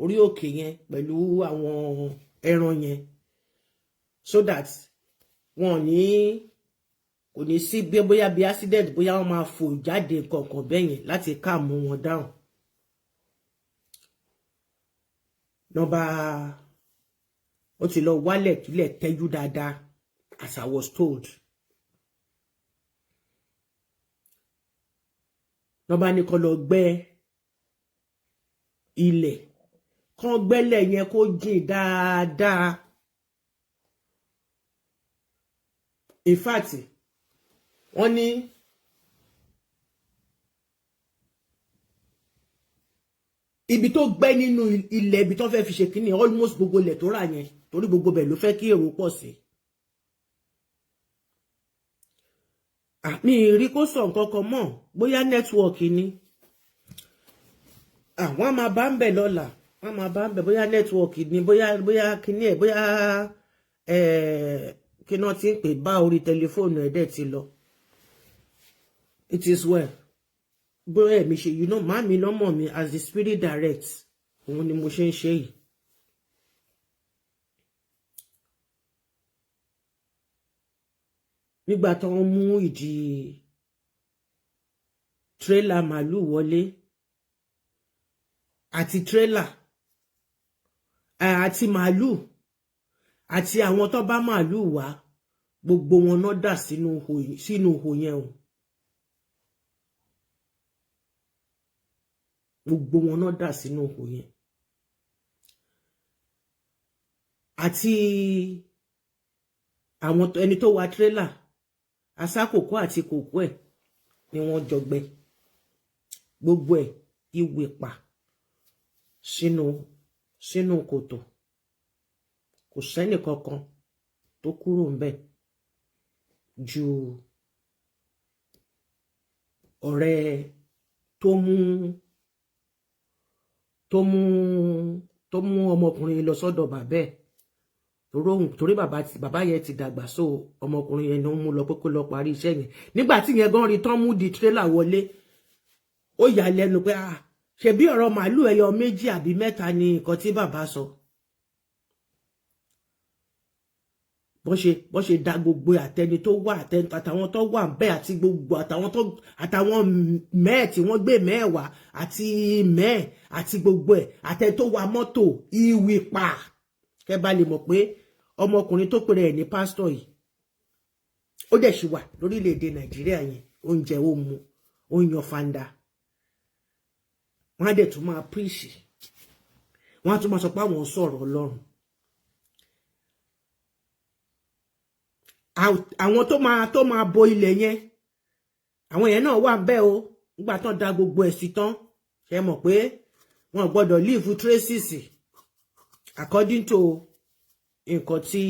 orí òkè yẹn pẹ̀lú àwọn ẹran yẹn, so that wọn kò ní sí bóyá bí accident, bóyá wọ́n máa fò jáde kankan bẹ́yẹn láti káàmù wọn down. Nọ́bà ó ti lọ wálẹ̀ kílẹ̀ tẹ́jú dáadáa, as I was told. Nọ́bà ní kó lọ gbẹ́ ilẹ̀ kan gbẹ́lẹ̀ yẹn kó jìn dáadáa. In fact wọ́n ní ibi tó gbẹ́ nínú ilẹ̀ ibi tó fẹ́ fi ṣe kíní almost gbogbo ilẹ̀ tó rà yẹn torí gbogbo bẹ̀ ló fẹ́ kí èrò pọ̀ sí. Mi rí kó sọ nǹkan kan mọ́ bóyá nẹ́tíwọ̀kì ni wọ́n máa bá ń bẹ̀ lọ́la wọ́n máa bá ń bẹ̀ bóyá nẹ́tíwọ̀kì ni bóyá kíní ẹ̀ bóyá kí náà ti ń pè bá orí tẹlifóònù ẹ̀ dẹ̀ ti lọ. It is well. Bóyá mi ṣe you know màmí lọ́mọ mi as the spirit direct òun ni mo ṣe ń ṣe yìí. Nígbà tó ń mú ìdí tírélà màálù wọlé àti tírélà àti màálù àti àwọn tó bá màálù wá gbogbo wọn náà dà sínú ihò yẹn o. Gbogbo wọn náà dà sínú ihò yẹn. Àti àwọn ẹni tó wa tírélà asákòkò àti kòkó ẹ̀ ni wọ́n jọgbẹ gbogbo ẹ̀ ìwé pa sínú kòtò. Kò sẹ́ni kankan tó kúrò ńbẹ̀ ju ọ̀rẹ́ tó mú ọmọkùnrin lọ sọ́dọ̀ bàbá ẹ̀ torí bàbá yẹn ti dàgbà so ọmọkùnrin yẹn ló mú lọ pé kó lọ parí iṣẹ́ yẹn. Nígbà tí yẹn gan rí tán mú di tírélà wọlé ó yà lẹ́nu pé ṣebí ọ̀rọ̀ màálù ẹyọ 2 àbí 3 ni nǹkan tí bàbá sọ. Bó ṣe dá gbogbo àtẹni tó wà àtàwọn tó wà bẹ́ẹ̀ àti gbogbo àtàwọn mẹ́ẹ̀ tí wọ́n gbé mẹ́ẹ̀wá àti mẹ́ẹ̀ àti gbogbo ẹ̀ àtẹni tó wa mọ́tò ìwì pa kẹ́ bá lè mọ̀ pé ọmọkùnrin tó pèrè ẹ̀ ní pásítọ̀ yìí ó dẹ̀ ṣì wà lórílẹ̀‐èdè Nàìjíríà yẹn oúnjẹ ó mu ó yan fanda. Wọ́n á dẹ̀ tún máa píríṣì wọ́n á tún máa sọ pé àwọn sọ̀rọ̀ Ọlọ́run. Àwọn tó máa bo ilẹ̀ yẹn àwọn yẹn náà wà bẹ́ẹ̀ o nígbà tán da gbogbo ẹ̀ sí tán ṣe mọ̀ pé wọn gbọ́dọ̀ leave traces according to nǹkan tí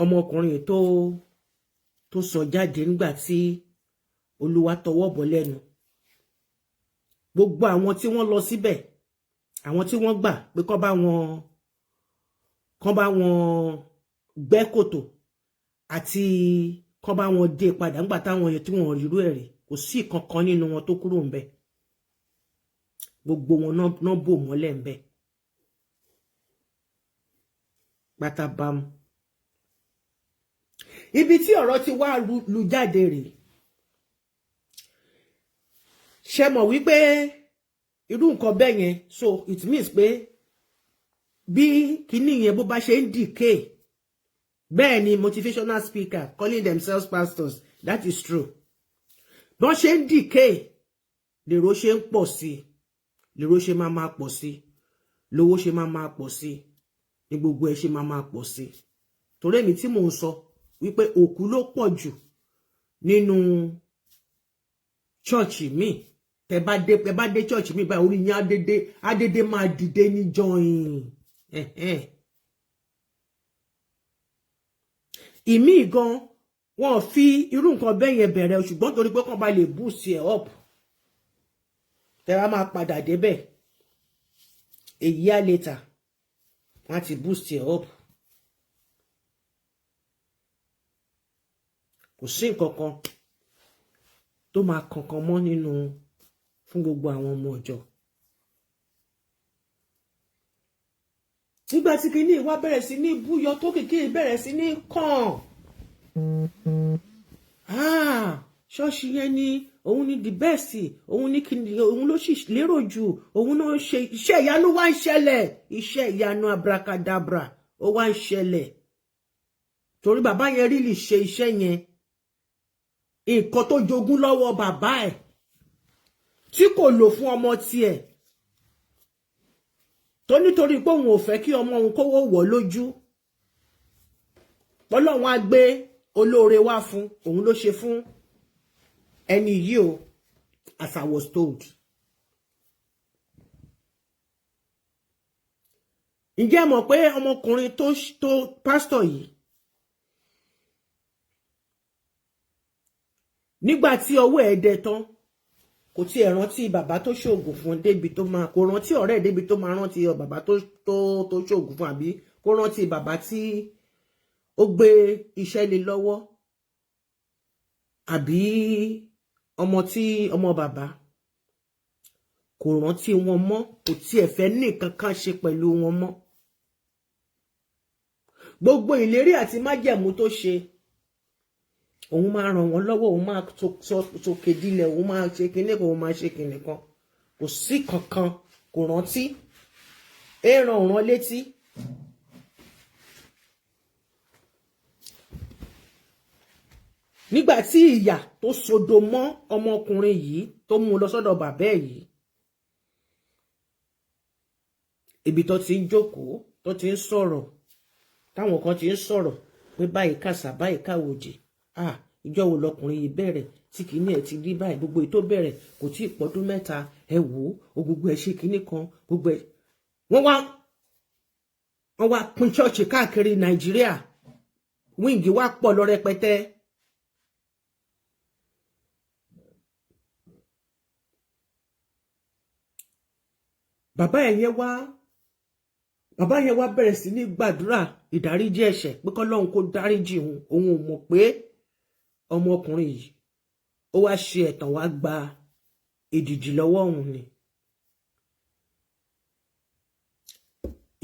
ọmọkùnrin tó sọ jáde nígbà tí Olúwa tọwọ́ bọ̀ lẹ́nu. Gbogbo àwọn tí wọ́n lọ síbẹ̀ àwọn tí wọ́n gbà pé kán bá wọn gbẹ́ kòtò àti kán bá wọn dé padà nígbà táwọn yẹn tí wọ́n rírú ẹ̀ rí kò sí kankan nínú wọn tó kúrò ńbẹ̀. Gbogbo wọn náà bò mọ́lẹ̀ ńbẹ̀ pátábámú. Ibi tí ọ̀rọ̀ ti wá lu jáde rèé. Ṣé mọ̀ wípé irú nǹkan bẹ́ẹ̀ yẹn so it means pé bí kinní yẹn bó bá ṣe ń decay bẹ́ẹ̀ ni motivational speaker calling themselves pastors that is true. Bọ́n ṣe ń decay lèrò ṣe ń pọ̀ sí lèrò ṣe máa pọ̀ sí lówó ṣe máa pọ̀ sí ní gbogbo ẹ̀ ṣe máa pọ̀ sí. Torí èmi tí mò ń sọ wípé òkú ló pọ̀ jù nínú church mi. Tẹ́ bá dé church mi báyìí orí yín adédé máa dìde ní join. Ìmí gan wọ́n fi irú nǹkan bẹ́ẹ̀ yẹn bẹ̀rẹ̀ ṣùgbọ́n torí pé kàn bá lè boost ẹ̀ up tẹ́ wá máa padà débẹ̀ a year later wọ́n ti boost ẹ̀ up. Kò sí nǹkan kan tó máa kankan mọ́ nínú fún gbogbo àwọn ọmọ ọjọ́. Nígbà tí kìíní wá bẹ̀rẹ̀ sí ní búyọ tó kékeré bẹ̀rẹ̀ sí ní kàn. Ṣọ́ọ̀ṣì yẹn ni òun ni the best òun ni òun ló sì lérò jù òun náà ṣe iṣẹ́ ìyanu wá ń ṣẹlẹ̀ iṣẹ́ ìyanu abracadabra ó wá ń ṣẹlẹ̀ torí bàbá yẹn rí lè ṣe iṣẹ́ yẹn nǹkan tó jogún lọ́wọ́ bàbá ẹ̀ tí kò lò fún ọmọ tiẹ̀ tó nítorí pé òun ò fẹ́ kí ọmọ òun kówó wọ̀ lójú Ọlọ́run á gbé olóore wá fún òun ló ṣe fún ẹni yìí o, as I was told. Ǹjẹ́ mọ̀ pé ọmọkùnrin tó pásítọ̀ yìí nígbà tí ọwọ́ ẹ̀ dẹ̀ tán kò tí ẹ̀ rántí bàbá tó ṣoògùn fún débi tó máa kò rántí ọ̀rẹ́ débi tó máa rántí bàbá tó ṣoògùn fún àbí kò rántí bàbá tí ó gbé iṣẹ́ lé lọ́wọ́ àbí ọmọ bàbá kò rántí wọn mọ́ kò tiẹ̀ fẹ́ ní kankan ṣe pẹ̀lú wọn mọ́. Gbogbo ìlérí àti májẹ̀mú tó ṣe òun máa ràn wọ́n lọ́wọ́ òun máa sókè dílẹ̀ òun máa ṣe kinní kan òun máa ṣe kinní kan kò sí kankan kò rántí èràn òràn létí. Nígbà tí ìyà tó sodo mọ́ ọmọkùnrin yìí tó mú lọ sọ́dọ̀ bàbá ẹ̀ yìí ibi tó ti ń jókòó tó ti ń sọ̀rọ̀ táwọn kan ti ń sọ̀rọ̀ pé báyìí kàṣà báyìí káwòjì ìjọ wo lọkùnrin yìí bẹ̀rẹ̀ tí kìíní ẹ̀ ti rí báyìí gbogbo ètò bẹ̀rẹ̀ kò tí ì pọ́dún mẹ́ta ẹ wò ó gbogbo ẹ̀ ṣe kìíní kan gbogbo ẹ̀ wọ́n wá pín ṣọ́ọ̀ṣì káàkiri Nàìjíríà wíǹgì wá pọ̀ lọ rẹpẹtẹ. Bàbá yẹn wá bẹ̀rẹ̀ sí ní gbàdúrà ìdáríjì ẹ̀ṣẹ̀ pé k'Ọlọ́run kó dáríjì òun ò mọ̀ pé ọmọkùnrin yìí ó wá ṣe ẹ̀tàn wá gba èdìdì lọ́wọ́ òun ni.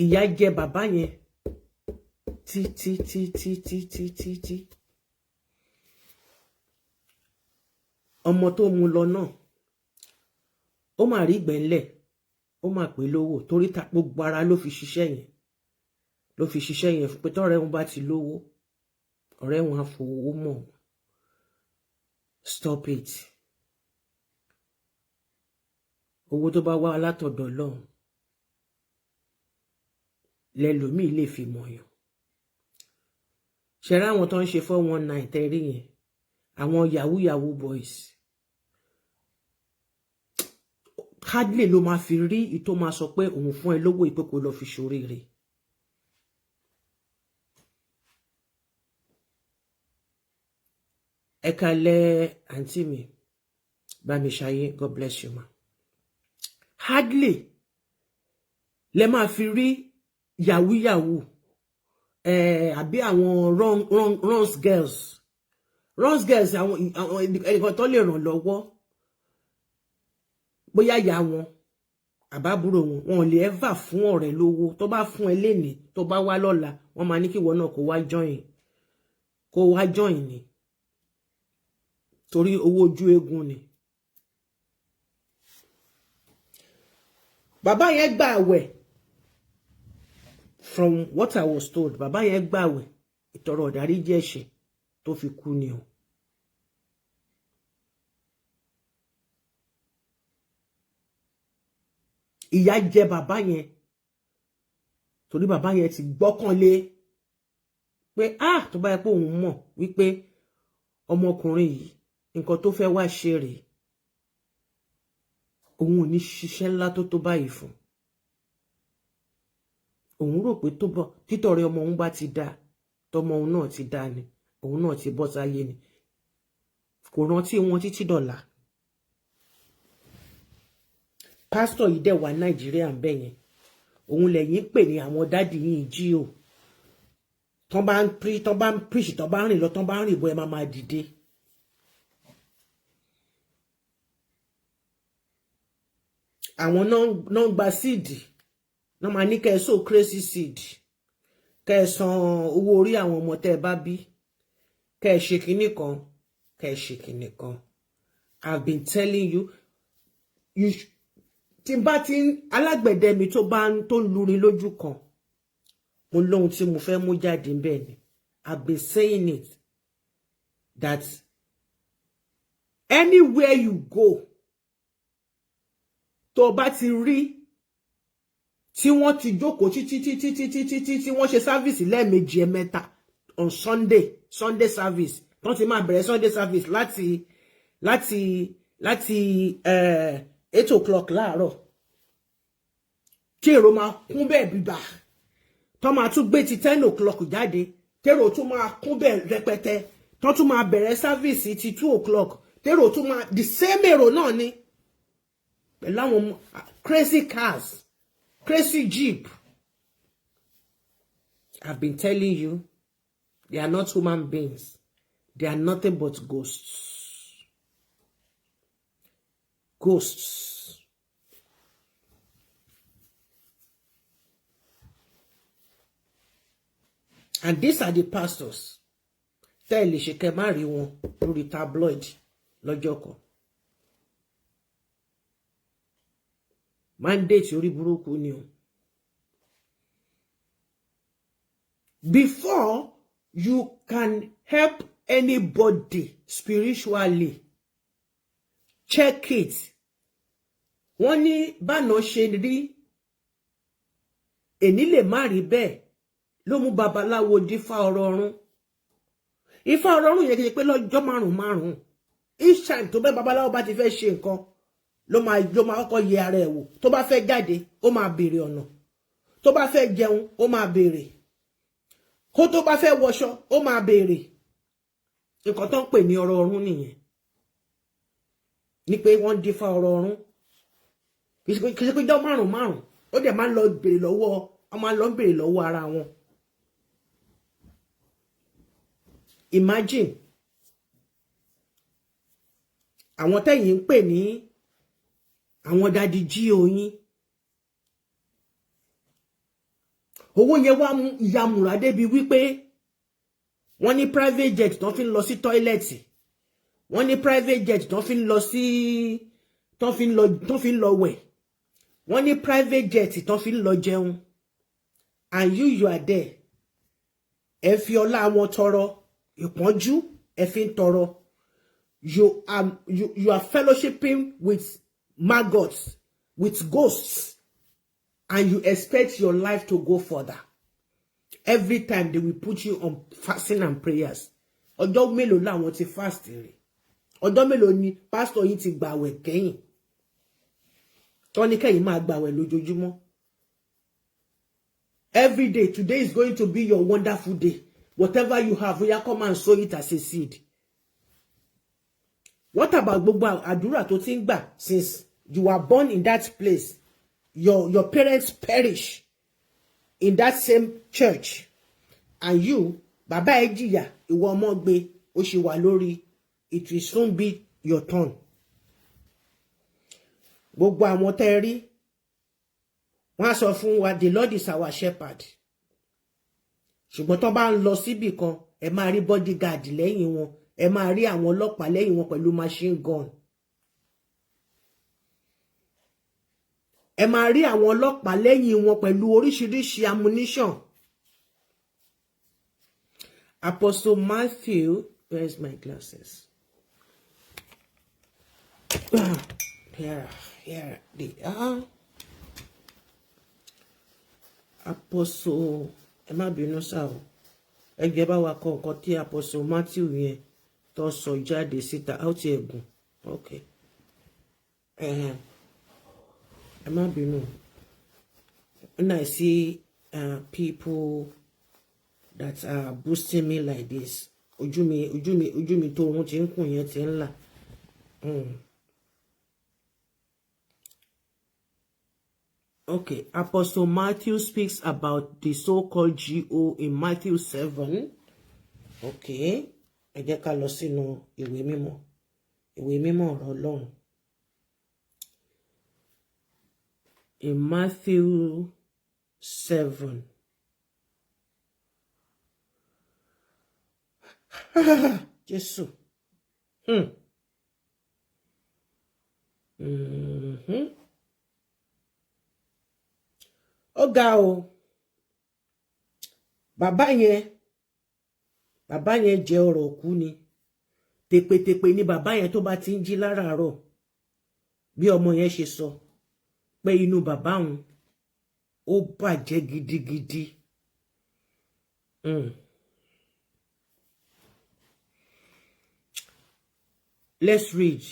Ìyà jẹ bàbá yẹn tí ọmọ tó mú lọ náà ó mà rí gbẹ̀ńlẹ̀ ó mà pé lówó torí ta gbogbo ara ló fi ṣiṣẹ́ yẹn fún pé tọ́rẹ́ wọn bá ti lówó ọ̀rẹ́ wọn á fowó mọ̀. Stop it. Owó tó bá wá látọ̀dọ̀ Ọlọ́run lẹ́lòmíì lè fi mọ̀yàn. Ṣẹ̀rá àwọn tó ń ṣe 419 tẹ́rí yẹn àwọn yahoo boys hardly ló máa fi rí ìtó máa sọ pé òun fún ẹ lówó ìpé kó lọ fi ṣoríire. Ẹ kálẹ́ àǹtí mi bá mi ṣayé, God bless you ma. Hardly lẹ máa fi rí yahoo àbí àwọn runs girls àwọn ẹnìkan tó lè ràn lọ́wọ́ bóyá ìyá wọn àbábúrò wọn ò lè ever fún ọ̀rẹ́ lówó tó bá fún ẹ lénìí tó bá wá lọ́la wọ́n máa ní kí ìwọ náà kó wá join ni torí owó ojú eégún ni. Bàbá yẹn gbà àwẹ̀ from what I was told bàbá yẹn gbà àwẹ̀ ìtọrọ ìdáríjì ẹ̀ṣẹ̀ tó fi kú ni o. Ìyà jẹ bàbá yẹn torí bàbá yẹn ti gbọ́kànlé pé tó bá yẹ pé òun mọ̀ wípé ọmọkùnrin yìí nǹkan tó fẹ́ wá ṣe rèé òun ò ní ṣiṣẹ́ ńlá tó báyìí fún. Òun rò pé títọrẹ ọmọ òun bá ti dá tọmọ òun náà ti dá ni òun náà ti bọ́ sáyé ni kò rántí wọn títí dọ̀la. Pásítọ̀ yìí dẹ̀ wá Nàìjíríà ń bẹ̀ yẹn òun lẹ́yìn pè ní àwọn dádì yìí jí o tán bá ń preach tán bá ń rìn lọ tán bá ń rìn bọ́ ẹ máa dìde. Àwọn náà gba síìdì náà máa ní kẹ́ ẹ so crazy seed kẹ́ ẹ san owó orí àwọn ọmọ tẹ́ ẹ bá bí kẹ́ ẹ ṣe kinní kan kẹ́ ẹ ṣe kinní kan. I've been telling you tí bá ti alágbẹ̀dẹ mi tó lurin lójú kan mo lóhun tí mo fẹ́ mú jáde ńbẹ̀ ni. I've been saying it that anywhere you go tó bá ti rí tí wọ́n ti jókòó tí wọ́n ṣe service lẹ́ẹ̀mejì ẹ̀mẹ́ta on Sunday service wọ́n ti máa bẹ̀rẹ̀ Sunday service láti 8 o'clock láàárọ̀ tí èrò máa kún bẹ́ẹ̀ bíbá tó máa tún gbé ti 10 o'clock jáde tèrò tún máa kún bẹ́ẹ̀ rẹpẹtẹ tó tún máa bẹ̀rẹ̀ service ti 2 o'clock tèrò tún máa the same èrò náà ni pẹ̀lú àwọn crazy cars crazy jeep. I've been telling you, they are not human beings. They are nothing but ghosts. Ghosts. And these are the pastors. Tell the Shekemari one lórí tabloid lọ́jọ́ kan. Mandate orí burúkú ni o. Before you can help anybody spiritually, check it. Wọ́n ní báná ṣe rí èní lè má rí bẹ́ẹ̀ ló mú babaláwo dífá ọ̀rọ̀ ọ̀run. Ifá ọ̀rọ̀ ọ̀run yẹn kì í pé lọ́jọ́ márùn-ún. Each time tó bẹ́ babaláwo bá ti fẹ́ ṣe nǹkan ló máa kọ́kọ́ yẹ ara ẹ̀ wò. Tó bá fẹ́ jáde ó máa béèrè ọ̀nà. Tó bá fẹ́ jẹun ó máa béèrè. Kó tó bá fẹ́ wọṣọ ó máa béèrè. Nǹkan tó ń pè ní ọ̀rọ̀ ọ̀run nìyẹn. Ní pé wọ́n dífá ọ̀rọ̀ ọ̀run. Kì í ṣe pé jọ́ márùn-ún. Ó dẹ̀ máa ń lọ béèrè lọ́wọ́ wọ́n máa ń lọ béèrè lọ́wọ́ ara wọn. Imagine àwọn tẹ́yìn ń pè ní àwọn dadi jí oyin. Owó yẹn wá yamùrà débi wípé wọ́n ní private jet tó fi ń lọ sí tọ́ílẹ̀tì. Wọ́n ní private jet tó fi ń lọ sí tó fi ń lọ wẹ̀. Wọ́n ní private jet tó fi ń lọ jẹun. And you are there. Ẹ fi ọlá wọn tọrọ ìpọ́njú ẹ fi ń tọrọ. You are fellowshipping with maggots, with ghosts, and you expect your life to go further. Every time they will put you on fasting and prayers. Ọjọ́ mélòó làwọn ti fast rẹ̀? Ọjọ́ mélòó ni pastor yìí ti gbààwẹ̀ kẹ́yìn? Tọ́ni kẹ́yìn máa gbààwẹ̀ lójoojúmọ́. Every day, today is going to be your wonderful day. Whatever you have, you come and sow it as a seed. What about gbogbo àdúrà tó ti ń gbà since you were born in that place? Your parents perish in that same church. And you, Bàbá ẹ jìyà, ìwọ ọmọ gbé, ó ṣì wà lórí. It will soon be your turn. Gbogbo àwọn tẹ́ rí, wọ́n á sọ fún wa, the Lord is our shepherd. Ṣùgbọ́n tó bá ń lọ síbì kan, ẹ máa rí bodyguard lẹ́yìn wọn. Ẹ máa rí àwọn ọlọ́pàá lẹ́yìn wọn pẹ̀lú machine gun. Ẹ máa rí àwọn ọlọ́pàá lẹ́yìn wọn pẹ̀lú oríṣiríṣi ammunition. Apostle Matthew, where's my glasses? Here they are. Apostle, ẹ má bínú sá o. Ẹ jẹ́ bá wa kọ nǹkan tí Apostle Matthew yẹn tó sọ jáde síta ó ti ẹ̀gùn. Okay. Ẹ má bínú. When I see people that are boosting me like this, ojú mi tó orun ti ń kùn yẹn ti ń là. Okay, Apostle Matthew speaks about the so-called GO in Matthew 7. Okay, ẹ jẹ́ ká lọ sínú ìwé mímọ́ ọ̀rọ̀ Ọlọ́run. In Matthew 7. Jésù. Ó ga o. Bàbá yẹn jẹ ọ̀rọ̀ òkú ni. Tèpètèpè ni bàbá yẹn tó bá ti ń jí láràárọ̀. Bí ọmọ yẹn ṣe sọ. pé inú bàbá òun ó bàjẹ́ gidigidi. Let's read.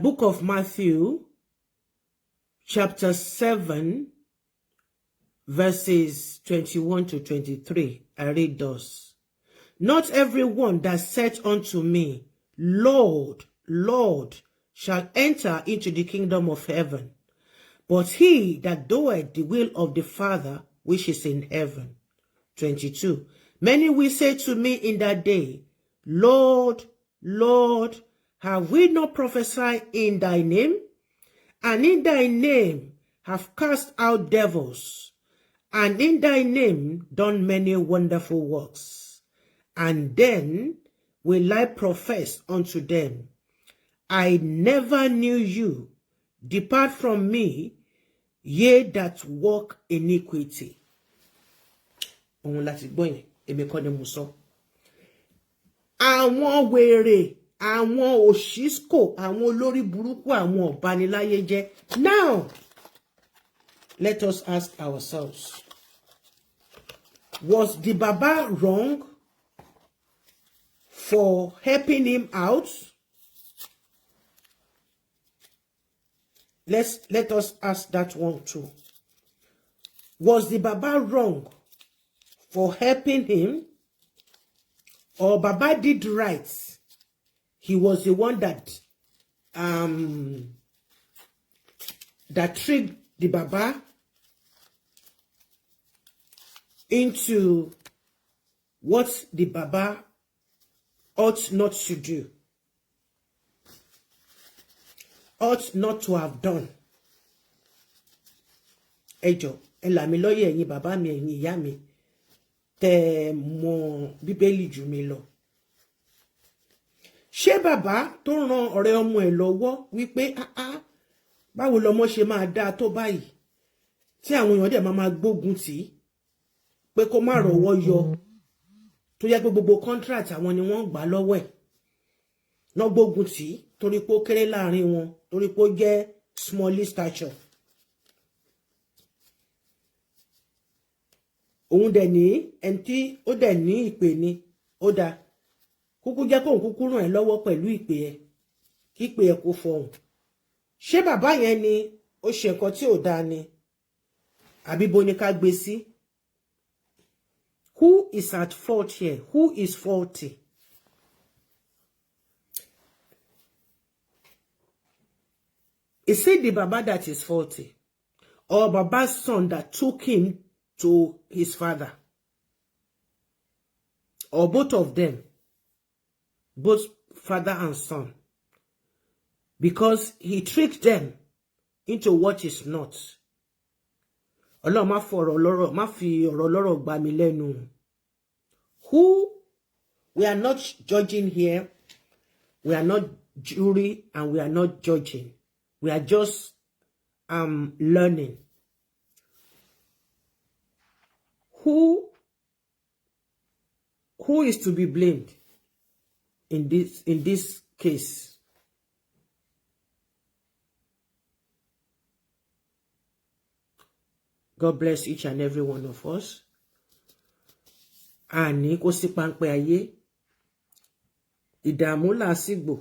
Book of Matthew, chapter 7, verses 21 to 23. I read thus. Not everyone that saith unto me, Lord, Lord, shall enter into the kingdom of heaven, but he that doeth the will of the Father which is in heaven. 22. Many will say to me in that day, Lord, Lord, have we not prophesied in thy name? And in thy name have cast out devils, and in thy name done many wonderful works. And then will I profess unto them, I never knew you. Depart from me, ye that walk iniquity. Òun láti gbọ́ yẹn, èmi kọ́ ni mo sọ. Àwọn wèrè, àwọn òṣìṣkò, àwọn olórí burúkú, àwọn ọ̀bániláyé jẹ́. Now, let us ask ourselves, was the Baba wrong for helping him out? Let us ask that one too. Was the Baba wrong for helping him, or Baba did right? He was the one that tricked the Baba into what the Baba ought not to do, ought not to have done. Ejo, elami lóye ẹ̀yin bàbá mi, ẹ̀yin ìyá mi, tẹ́ mọ̀ Bíbélì jù mí lọ. Ṣé bàbá tó ràn ọ̀rẹ́ ọmọ ẹ̀ lọ́wọ́ wípé báwo lọmọ ṣe máa dáa tó báyìí, tí àwọn èèyàn dẹ̀ máa gbógun tì í pé kó má rọ́wọ́ yọ, tó yẹ pé gbogbo contract àwọn ni wọ́n gbà lọ́wọ́ ẹ̀, náà gbógun tì í torí pé ó kéré láàrin wọn, torí pé ó jẹ́ small stature. Òun dẹ̀ ní ẹni tí ó dẹ̀ ní ìpè ni, ó dáa kúkú jẹ́ kóun kúkú ràn ẹ́ lọ́wọ́ pẹ̀lú ìpè ẹ̀, kí ìpè ẹ̀ kó fọhùn. Ṣé bàbá yẹn ni ó ṣe nǹkan tí ò dáa ni, àbí bo ni ká gbé sí? Who is at fault here? Who is faulty? Is it the Baba that is faulty, or Baba's son that took him to his father, or both of them, both father and son, because he tricked them into what is not? Ọlọ́run má fi ọ̀rọ̀ lọ́rọ̀ gbà mí lẹ́nu. Who? We are not judging here. We are not jury, and we are not judging. We are just learning. Who is to be blamed in this case? God bless each and every one of us. Àní kò sí páńpẹ́ ayé, ìdààmú làásìgbò,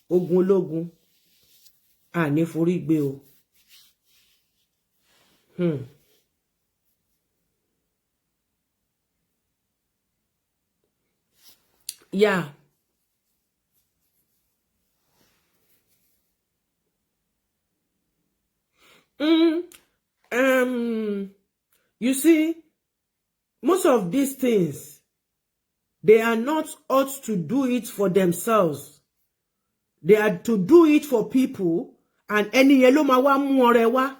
Ogunlogo, àní forí gbé o. Yeah. You see, most of these things, they are not ought to do it for themselves. They are to do it for people, and any yellow ma wa mu ọrẹ wá.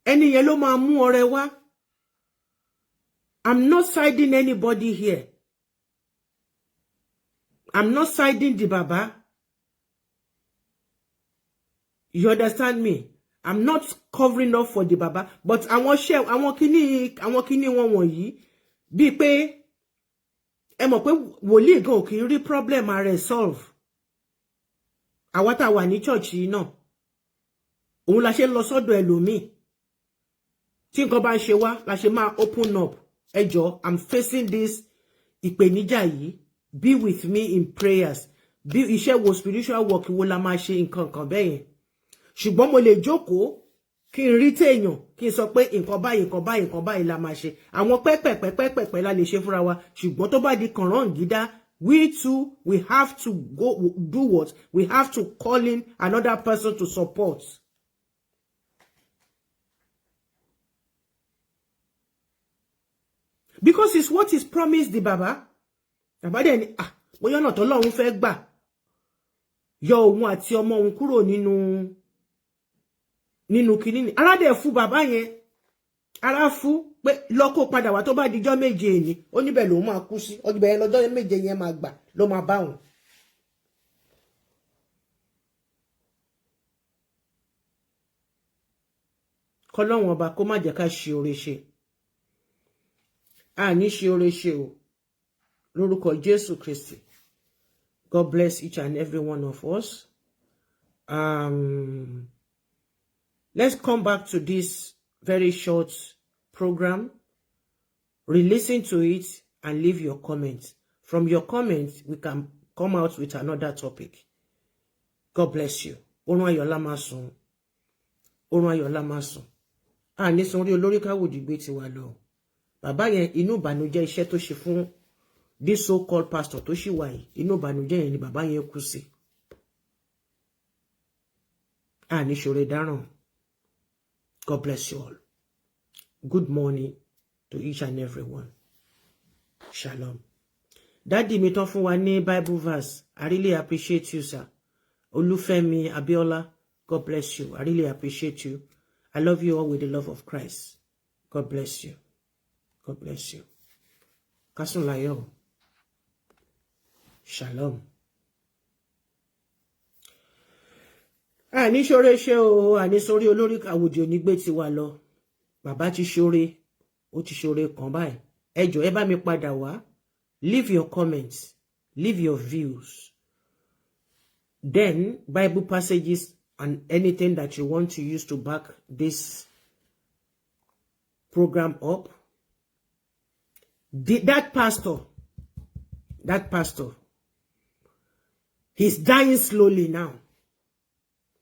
Any yellow ma mu ọrẹ wá. I'm not siding anybody here. I'm not siding the Baba. You understand me? I'm not covering up for the Baba, but I want share, I want kini wọn wọ̀nyí bí pé ẹ mọ̀ pé wòlíì gan kì í rí problem are solve. àwa tá wà ní church yìí náà òun la ṣe lọ sọ́dọ̀ ẹlòmíì tí nǹkan bá ń ṣe wá la ṣe máa open up ẹ jọ̀ọ́ I'm facing this ìpèníjà yìí be with me in prayers bí iṣẹ́ wo spiritual work wo la máa ṣe nǹkan kan bẹ́ẹ̀ yẹn ṣùgbọ́n mo lè jókòó kí n rí téèyàn kí n sọ pé nǹkan báyìí la máa ṣe àwọn pẹ́pẹ̀pẹ́pẹ́pẹ́ la lè ṣe fúnra wa ṣùgbọ́n tó bá di kànrán-gídá we too we have to go do what we have to call in another person to support. Because it's what is promised the Bàbá. Bàbá dẹ̀ ni bóyá ọ̀nà t'Ọlọ́run fẹ́ gbà yọ òun àti ọmọ òun kúrò nínú kinní. Ara dẹ̀ fún bàbá yẹn. Ara fún pé lọ́kọ̀ padà wá tó bá dijọ́ méje ni. Ó níbẹ̀ ló máa kú sí. Ọjọ́ bẹ̀rẹ̀ lọ́jọ́ méje yẹn máa gbà ló máa bá òun. K'Ọlọ́run ọba kó má jẹ́ ká ṣe oore ṣe. Ní ṣe oore ṣe o. Lórúkọ Jésù Kristi. God bless each and every one of us. Let's come back to this very short program. Re-listen to it and leave your comments. From your comments, we can come out with another topic. God bless you. Orun ayọ̀ la máa sùn. Orun ayọ̀ la máa sùn. Ní sunrí olórí káwòdì gbé tiwa lọ. Bàbá yẹn inú ìbànújẹ́ iṣẹ́ tó ṣe fún this so-called pastor tó ṣì wà yìí inú ìbànújẹ́ yẹn ni bàbá yẹn kú sí. Ní ṣoore dáràn. God bless you all. Good morning to each and every one. Shalom. Daddy mi tán fún wa ní Bible verse. I really appreciate you, sir. Olúfẹ́mi Abíọ́lá. God bless you. I really appreciate you. I love you all with the love of Christ. God bless you. God bless you. Kásùn láyọ̀. Shalom. Ní ṣoore ṣe o, ní sórí olórí àwòdì onígbé ti wà lọ. Bàbá ti ṣoore, ó ti ṣoore kan báyìí. Ẹ jọ̀ọ́ ẹ bá mi padà wá. Leave your comments, leave your views. Then Bible passages and anything that you want to use to back this program up. That pastor, he's dying slowly now,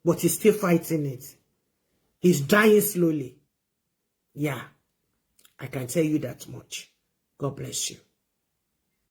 but he's still fighting it. He's dying slowly. Yeah, I can tell you that much. God bless you.